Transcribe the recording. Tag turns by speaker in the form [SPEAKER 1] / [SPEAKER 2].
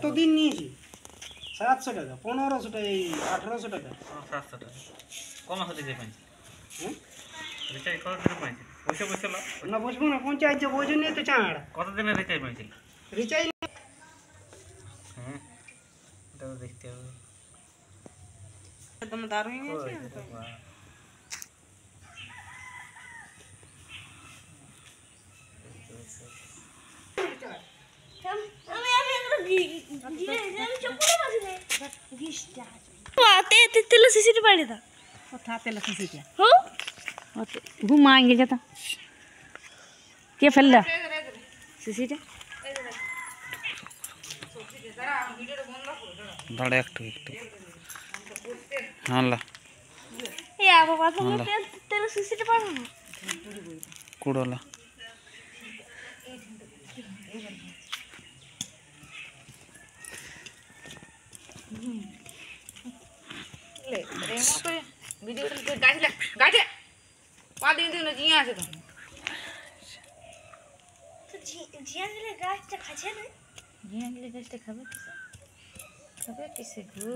[SPEAKER 1] तो दिन नहीं 700 টাকা 1500 টাকা 1800 টাকা
[SPEAKER 2] 700 টাকা কম আছে দিতে পাই রিচার্জ কত দিন পাইছি পয়সা পয়সা
[SPEAKER 1] না বসবো না পঞ্চায়েত যে বোঝো নিয়ে তো চাঁড়
[SPEAKER 2] কত দিনের রিচার্জ পাইছি
[SPEAKER 1] রিচার্জ
[SPEAKER 2] হ্যাঁ এটা দেখতে হবে
[SPEAKER 1] একদম দারুণ আছে
[SPEAKER 3] तेल सीसीटी पाड़ी था
[SPEAKER 1] था तेल सीसीटी
[SPEAKER 3] हो घुमाएंगे जाता क्या फैल रहा सीसीटी
[SPEAKER 2] দাঁড়া একটু হ্যাঁ লা
[SPEAKER 3] ये आपको बात में तेल सीसीटी पाड़ा ना
[SPEAKER 2] কুড়লা
[SPEAKER 4] ले रेमो तो वीडियो तो गाइस पा दिन दिन जिया আছে
[SPEAKER 3] तो जिया ले गाछটা খাচ্ছে না
[SPEAKER 4] जिया ले गाछটা খাবে কিসে গো